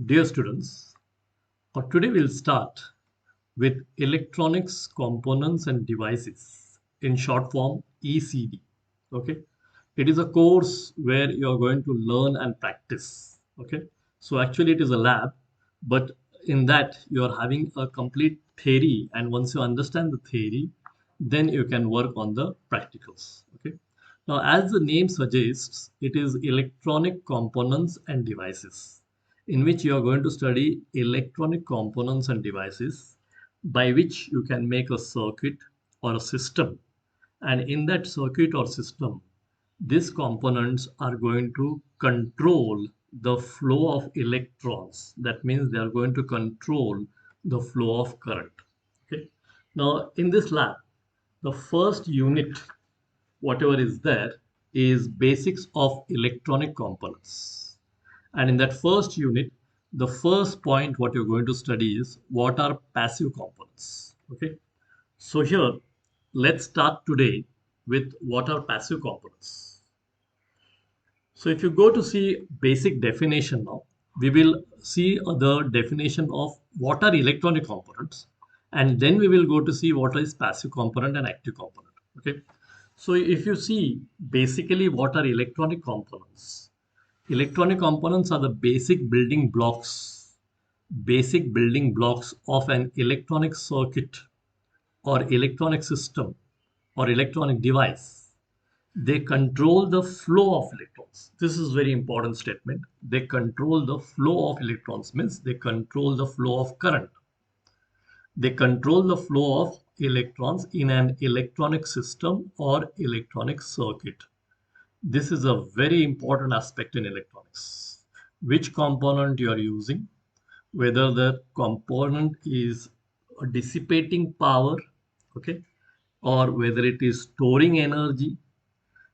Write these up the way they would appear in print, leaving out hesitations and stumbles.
Dear students, today we'll start with electronics components and devices, in short form ECD. Okay, it is a course where you're going to learn and practice. Okay, so actually it is a lab, but in that you're having a complete theory, and once you understand the theory, then you can work on the practicals. Okay, now as the name suggests, it is electronic components and devices, in which you are going to study electronic components and devices by which you can make a circuit or a system. And in that circuit or system, these components are going to control the flow of electrons. That means they are going to control the flow of current. Okay. Now, in this lab, the first unit, whatever is there, is basics of electronic components. And in that first unit, the first point what you're going to study is what are passive components. Okay. So here, let's start today with what are passive components. So if you go to see basic definition now, we will see the definition of what are electronic components, and then we will go to see what is passive component and active component. Okay. So if you see basically what are electronic components, electronic components are the basic building blocks of an electronic circuit or electronic system or electronic device. They control the flow of electrons. This is very important statement. They control the flow of electrons, means they control the flow of current. They control the flow of electrons in an electronic system or electronic circuit. This is a very important aspect in electronics. Which component you are using, whether the component is dissipating power, okay, or whether it is storing energy,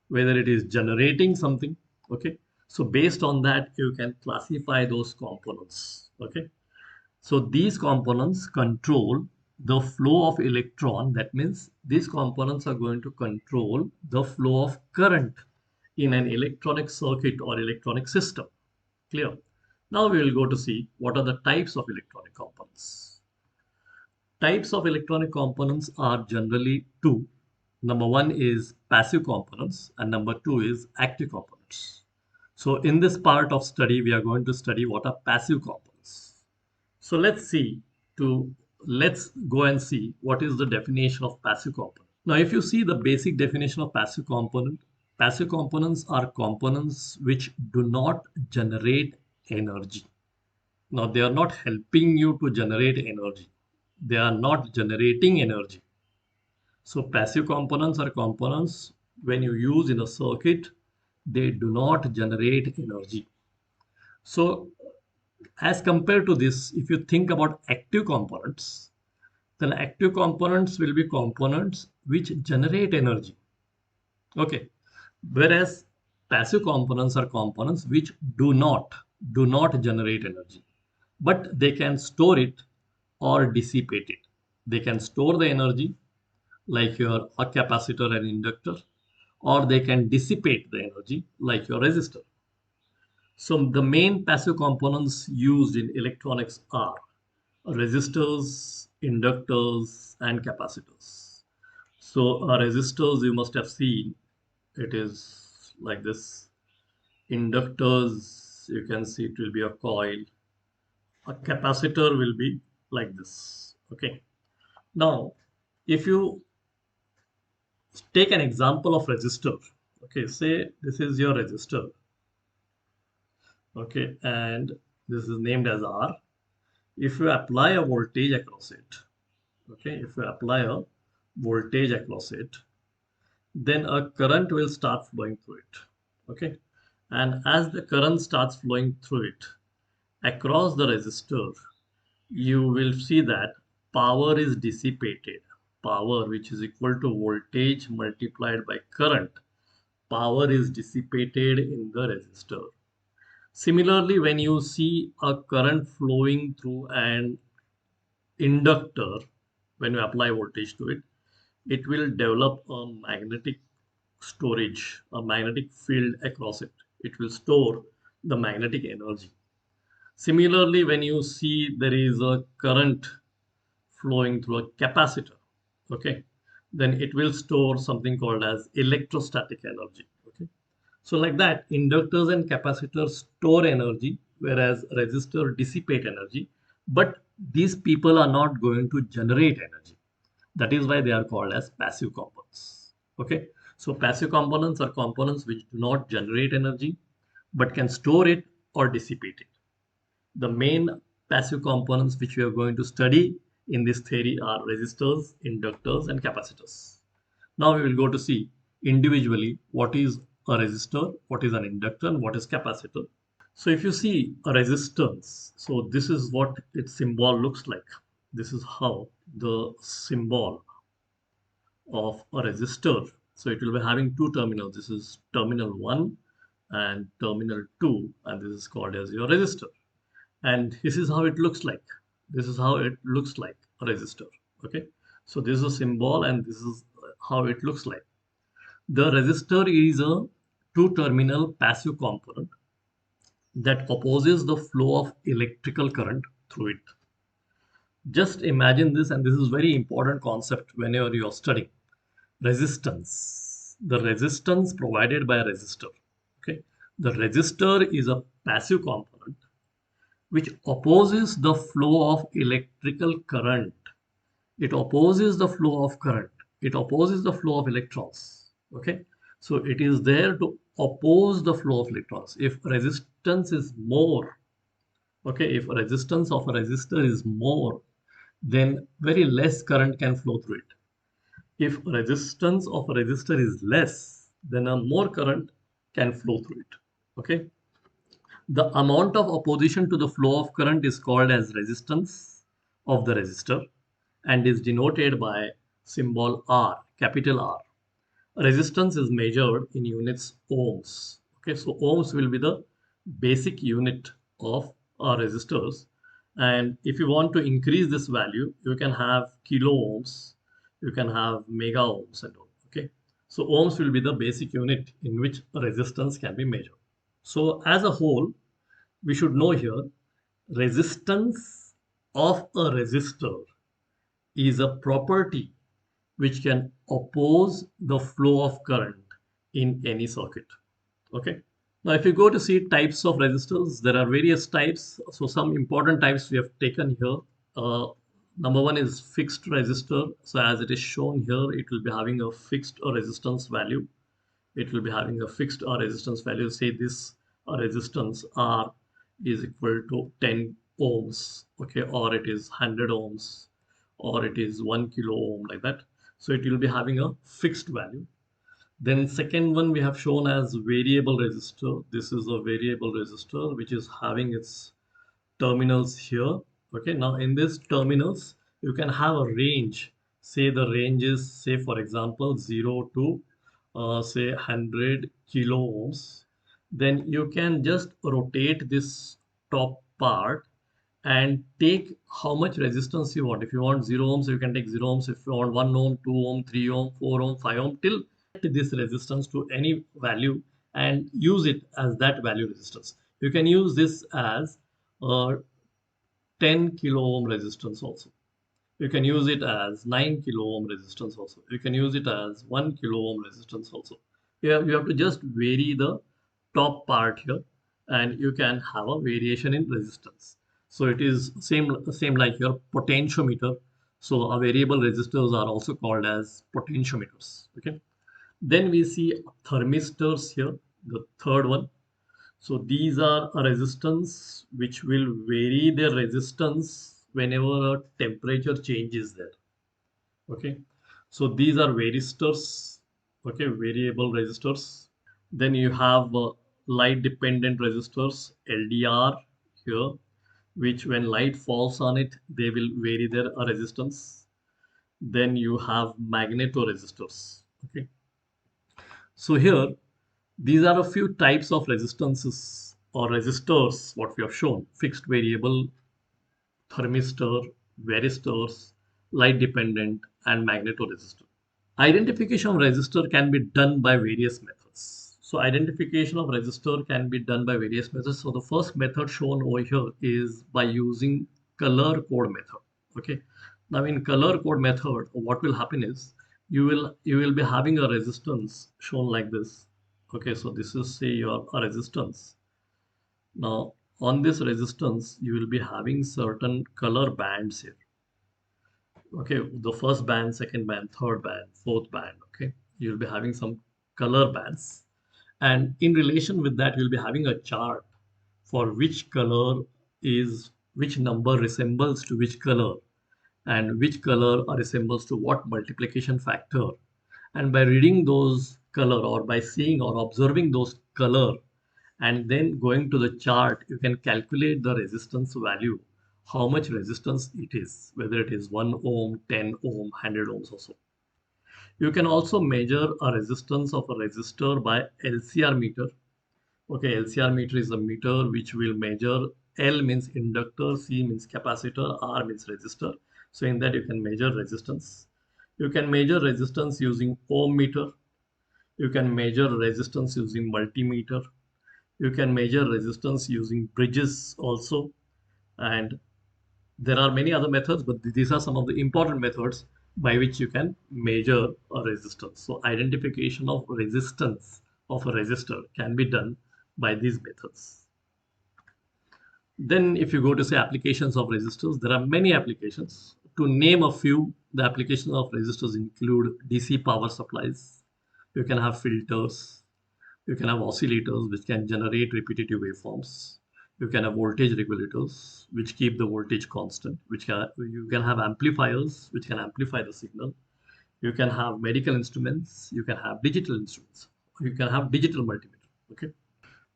whether it is generating something. Okay, so based on that you can classify those components. Okay, so these components control the flow of electron. That means these components are going to control the flow of current in an electronic circuit or electronic system. Clear? Now we will go to see what are the types of electronic components. Types of electronic components are generally two. Number one is passive components, and number two is active components. So in this part of study, we are going to study what are passive components. So let's go and see what is the definition of passive component. Now, if you see the basic definition of passive components are components which do not generate energy. Now, they are not helping you to generate energy. They are not generating energy. So passive components are components when you use in a circuit, they do not generate energy. So as compared to this, if you think about active components, then active components will be components which generate energy. Okay. Whereas passive components are components which do not generate energy, but they can store it or dissipate it. They can store the energy like your a capacitor and inductor, or they can dissipate the energy like your resistor. So the main passive components used in electronics are resistors, inductors, and capacitors. So resistors you must have seen, it is like this. Inductors, you can see it will be a coil. A capacitor will be like this. Okay. Now, if you take an example of resistor, okay, say this is your resistor, okay, and this is named as R. If you apply a voltage across it, okay, if you apply a voltage across it, then a current will start flowing through it. Okay, and as the current starts flowing through it across the resistor, you will see that power is dissipated. Power, which is equal to voltage multiplied by current, power is dissipated in the resistor. Similarly, when you see a current flowing through an inductor, when you apply voltage to it, it will develop a magnetic storage, a magnetic field across it. It will store the magnetic energy. Similarly, when you see there is a current flowing through a capacitor, okay, then it will store something called as electrostatic energy. Okay, so like that, inductors and capacitors store energy, whereas resistor dissipate energy. But these people are not going to generate energy. That is why they are called as passive components. Okay, so passive components are components which do not generate energy, but can store it or dissipate it. The main passive components which we are going to study in this theory are resistors, inductors, and capacitors. Now we will go to see individually what is a resistor, what is an inductor, and what is capacitor. So if you see a resistance, so this is what its symbol looks like. This is how the symbol of a resistor. So it will be having two terminals. This is terminal 1 and terminal 2, and this is called as your resistor. And this is how it looks like. This is how it looks like, a resistor. Okay, so this is a symbol and this is how it looks like. The resistor is a two-terminal passive component that opposes the flow of electrical current through it. Just imagine this, and this is very important concept whenever you are studying resistance. The resistance provided by a resistor. Okay, the resistor is a passive component which opposes the flow of electrical current. It opposes the flow of current. It opposes the flow of electrons. Okay, so it is there to oppose the flow of electrons. If resistance is more, okay, if resistance of a resistor is more, then very less current can flow through it. If resistance of a resistor is less, then a more current can flow through it. Okay, the amount of opposition to the flow of current is called as resistance of the resistor and is denoted by symbol R, capital R. Resistance is measured in units ohms. Okay, so ohms will be the basic unit of our resistors. And if you want to increase this value, you can have kilo ohms, you can have mega ohms and all. Okay, so ohms will be the basic unit in which resistance can be measured. So as a whole, we should know here resistance of a resistor is a property which can oppose the flow of current in any circuit. Okay. Now, if you go to see types of resistors, there are various types. So some important types we have taken here. Number one is fixed resistor. So as it is shown here, it will be having a fixed resistance value. It will be having a fixed resistance value. Say this resistance R is equal to 10 ohms, okay, or it is 100 ohms, or it is 1 kilo ohm, like that. So it will be having a fixed value. Then second one we have shown as variable resistor. This is a variable resistor which is having its terminals here. Okay, now in this terminals you can have a range. Say the range is, say for example, 0 to say 100 kilo ohms. Then you can just rotate this top part and take how much resistance you want. If you want 0 ohms, you can take 0 ohms. If you want 1 ohm, 2 ohm, 3 ohm, 4 ohm, 5 ohm, till this resistance to any value and use it as that value resistance. You can use this as a 10 kilo ohm resistance also. You can use it as 9 kilo ohm resistance also. You can use it as 1 kilo ohm resistance also. You have to just vary the top part here and you can have a variation in resistance. So it is same like your potentiometer. So a variable resistors are also called as potentiometers. Okay. Then we see thermistors here, the third one. So these are a resistance which will vary their resistance whenever a temperature change is there. Okay. So these are varistors. Okay, variable resistors. Then you have light dependent resistors, LDR here, which when light falls on it, they will vary their resistance. Then you have magnetoresistors. Okay. So here, these are a few types of resistances or resistors, what we have shown: fixed variable, thermistor, varistors, light dependent, and magnetoresistor. Identification of resistor can be done by various methods. So identification of resistor can be done by various methods. So the first method shown over here is by using color code method. Okay. Now in color code method, what will happen is you will be having a resistance shown like this. Okay, so this is say your a resistance. Now on this resistance, you will be having certain color bands here. Okay, the first band, second band, third band, fourth band. Okay, you'll be having some color bands, and in relation with that you'll be having a chart for which color is which number resembles to which color, and which color resembles to what multiplication factor. And by reading those color, or by seeing or observing those color, and then going to the chart, you can calculate the resistance value, how much resistance it is, whether it is 1 ohm, 10 ohm, 100 ohms or so. You can also measure a resistance of a resistor by LCR meter. Okay, LCR meter is a meter which will measure. L means inductor, C means capacitor, R means resistor. So in that you can measure resistance. You can measure resistance using ohm meter. You can measure resistance using multimeter. You can measure resistance using bridges also. And there are many other methods, but these are some of the important methods by which you can measure a resistance. So identification of resistance of a resistor can be done by these methods. Then if you go to say applications of resistors, there are many applications. To name a few, the applications of resistors include DC power supplies. You can have filters. You can have oscillators which can generate repetitive waveforms. You can have voltage regulators which keep the voltage constant. You can have amplifiers which can amplify the signal. You can have medical instruments. You can have digital instruments. You can have digital multimeter. Okay.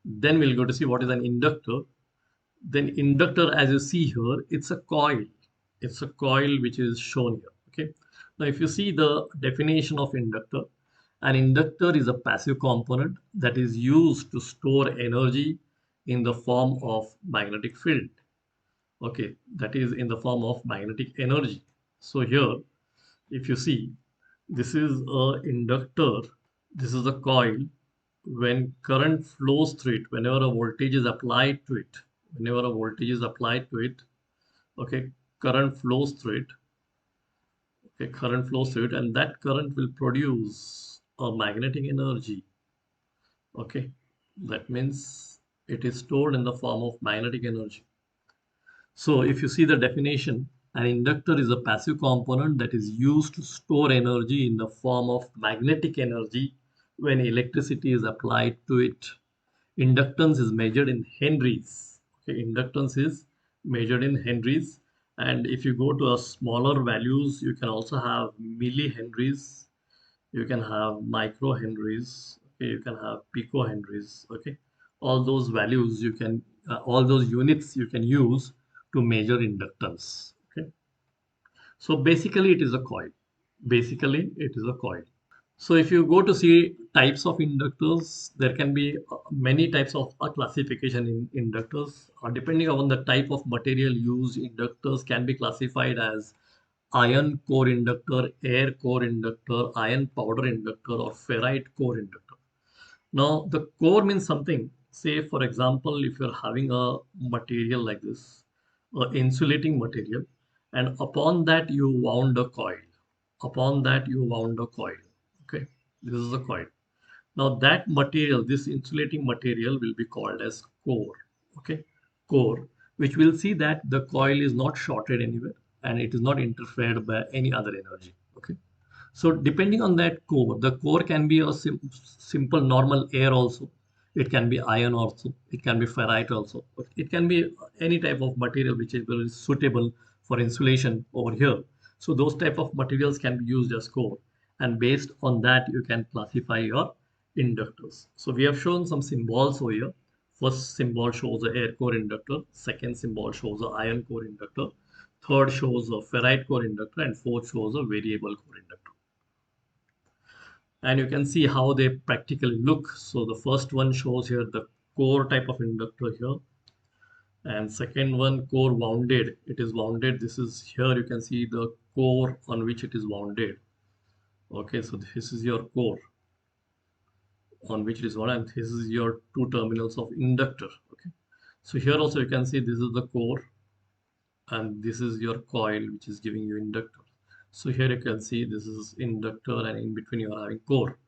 Then we'll go to see what is an inductor. Then inductor, as you see here, it's a coil. It's a coil which is shown here. Okay. Now, if you see the definition of inductor, an inductor is a passive component that is used to store energy in the form of magnetic field. Okay, that is in the form of magnetic energy. So here, if you see, this is a inductor. This is a coil. When current flows through it, whenever a voltage is applied to it, whenever a voltage is applied to it, okay, current flows through it. Okay, current flows through it, and that current will produce a magnetic energy. Okay, that means it is stored in the form of magnetic energy. So if you see the definition, an inductor is a passive component that is used to store energy in the form of magnetic energy when electricity is applied to it. Inductance is measured in henries. Okay, inductance is measured in henries. And if you go to a smaller values, you can also have millihenries. You can have microhenries. Okay, you can have picohenries. Okay, all those values you can, all those units you can use to measure inductance. Okay, so basically it is a coil. Basically, it is a coil. So if you go to see types of inductors, there can be many types of classification in inductors. Depending on the type of material used, inductors can be classified as iron core inductor, air core inductor, iron powder inductor, or ferrite core inductor. Now, the core means something. Say, for example, if you're having a material like this, insulating material, and upon that you wound a coil. Upon that you wound a coil. Okay, this is a coil. Now that material, this insulating material, will be called as core. Okay, core, which will see that the coil is not shorted anywhere and it is not interfered by any other energy. Okay. So depending on that core, the core can be a simple normal air also. It can be iron also. It can be ferrite also. It can be any type of material which is very suitable for insulation over here. So those type of materials can be used as core. And based on that, you can classify your inductors. So we have shown some symbols over here. First symbol shows a air core inductor. Second symbol shows a iron core inductor. Third shows a ferrite core inductor. And fourth shows a variable core inductor. And you can see how they practically look. So the first one shows here the core type of inductor here, and second one core wounded. It is wounded. This is here you can see the core on which it is wounded. Okay, so this is your core. on which it is on, and this is your two terminals of inductor. Okay, so here also you can see this is the core, and this is your coil which is giving you inductor. So here you can see this is inductor, and in between you are having core.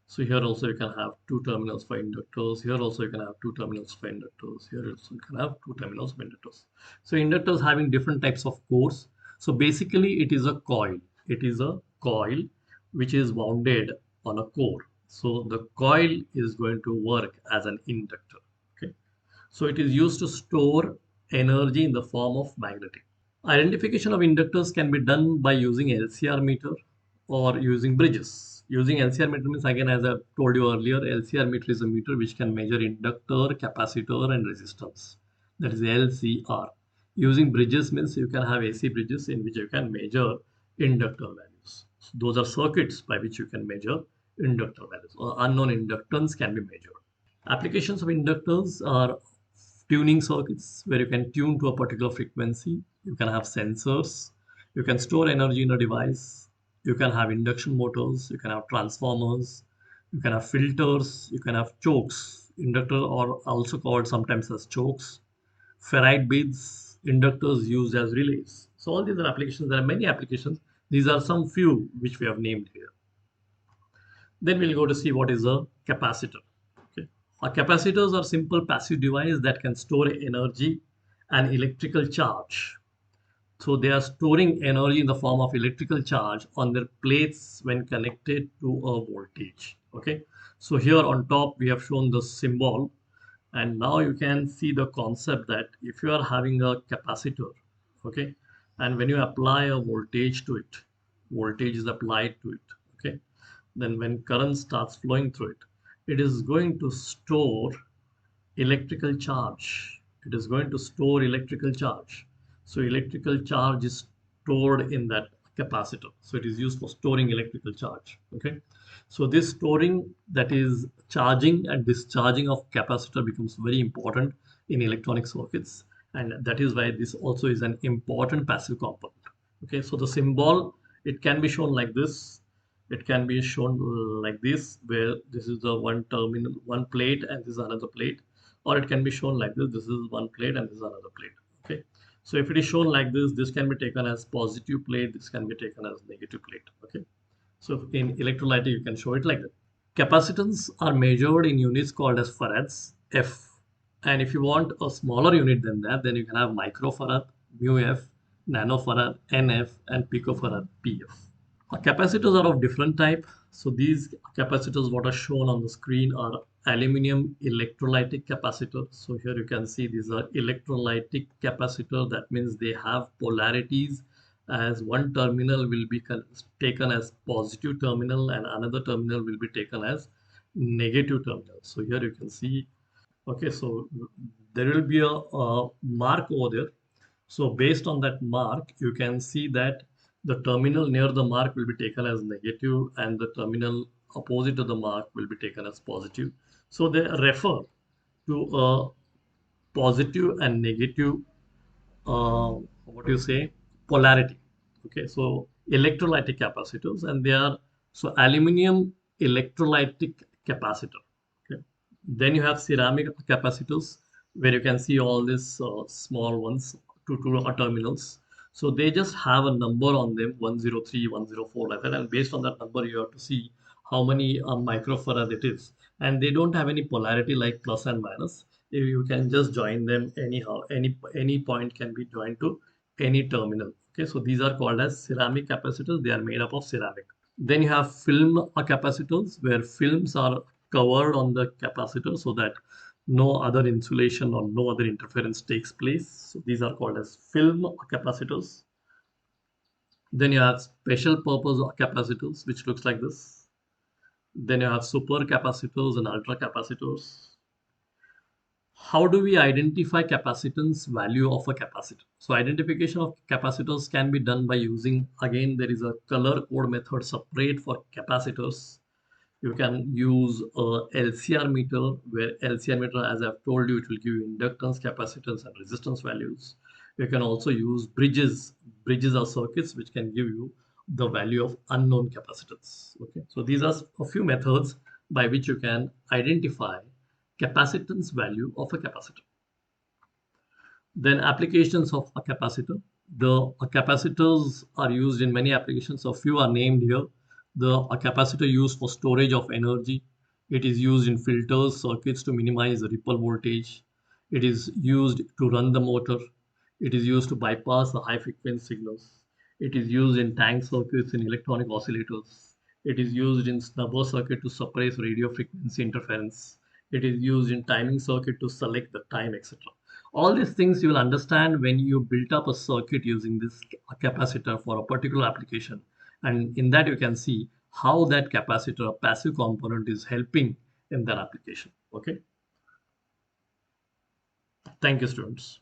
So here also you can have two terminals for inductors. Here also you can have two terminals for inductors. Here also you can have two terminals for inductors. So inductors having different types of cores. So basically it is a coil. It is a coil which is wounded on a core. So the coil is going to work as an inductor. Okay. So it is used to store energy in the form of magnetic. Identification of inductors can be done by using LCR meter or using bridges. Using LCR meter means, again, as I told you earlier, LCR meter is a meter which can measure inductor, capacitor, and resistance. That is LCR. Using bridges means you can have AC bridges in which you can measure inductor values. So those are circuits by which you can measure inductor values, or unknown inductance can be measured. Applications of inductors are tuning circuits where you can tune to a particular frequency. You can have sensors. You can store energy in a device. You can have induction motors. You can have transformers. You can have filters. You can have chokes. Inductors are also called sometimes as chokes. Ferrite beads, inductors used as relays. So all these are applications. There are many applications. These are some few which we have named here. Then we'll go to see what is a capacitor. Okay. Capacitors are simple passive device that can store energy and electrical charge. So they are storing energy in the form of electrical charge on their plates when connected to a voltage. Okay. So here on top we have shown the symbol, and now you can see the concept that if you are having a capacitor, okay, and when you apply a voltage to it, voltage is applied to it, okay, then when current starts flowing through it, it is going to store electrical charge. It is going to store electrical charge. So electrical charge is stored in that capacitor. So it is used for storing electrical charge. Okay. So this storing, that is charging and discharging of capacitor, becomes very important in electronic circuits. And that is why this also is an important passive component. Okay. So the symbol, it can be shown like this. It can be shown like this, where this is the one terminal, one plate, and this is another plate, or it can be shown like this. This is one plate and this is another plate. Okay. So if it is shown like this can be taken as positive plate. This can be taken as negative plate. Okay. So in electrolytic, you can show it like that. Capacitance are measured in units called as farads, F. And if you want a smaller unit than that, then you can have microfarad, mu F, nanofarad, NF, and picofarad, PF. Capacitors are of different type. So these capacitors, what are shown on the screen, are aluminum electrolytic capacitors. So here you can see these are electrolytic capacitor. That means they have polarities, as one terminal will be taken as positive terminal and another terminal will be taken as negative terminal. So here you can see, okay, so there will be a mark over there. So based on that mark, you can see that the terminal near the mark will be taken as negative and the terminal opposite to the mark will be taken as positive. So they refer to a positive and negative, what do you say, polarity. Okay, so electrolytic capacitors, and they are, so aluminum electrolytic capacitor. Okay, then you have ceramic capacitors, where you can see all these small ones, two terminals. So they just have a number on them, 103, 104, like that, and based on that number you have to see how many microfarad it is, and they don't have any polarity like plus and minus. You can just join them anyhow. Any point can be joined to any terminal. Okay, so these are called as ceramic capacitors. They are made up of ceramic. Then you have film capacitors, where films are covered on the capacitor so that no other insulation or no other interference takes place. So these are called as film capacitors. Then you have special purpose capacitors, which looks like this. Then you have supercapacitors and ultracapacitors. How do we identify capacitance value of a capacitor? So identification of capacitors can be done by using, again, there is a color code method separate for capacitors. You can use a LCR meter, where LCR meter, as I've told you, it will give you inductance, capacitance, and resistance values. You can also use bridges. Bridges are circuits which can give you the value of unknown capacitance. Okay, so these are a few methods by which you can identify capacitance value of a capacitor. Then applications of a capacitor. The capacitors are used in many applications. A few are named here. A capacitor used for storage of energy. It is used in filters, circuits to minimize the ripple voltage. It is used to run the motor. It is used to bypass the high frequency signals. It is used in tank circuits in electronic oscillators. It is used in snubber circuit to suppress radio frequency interference. It is used in timing circuit to select the time, etc. All these things you will understand when you build up a circuit using this capacitor for a particular application. And in that you can see how that capacitor, a passive component, is helping in that application. Okay. Thank you, students.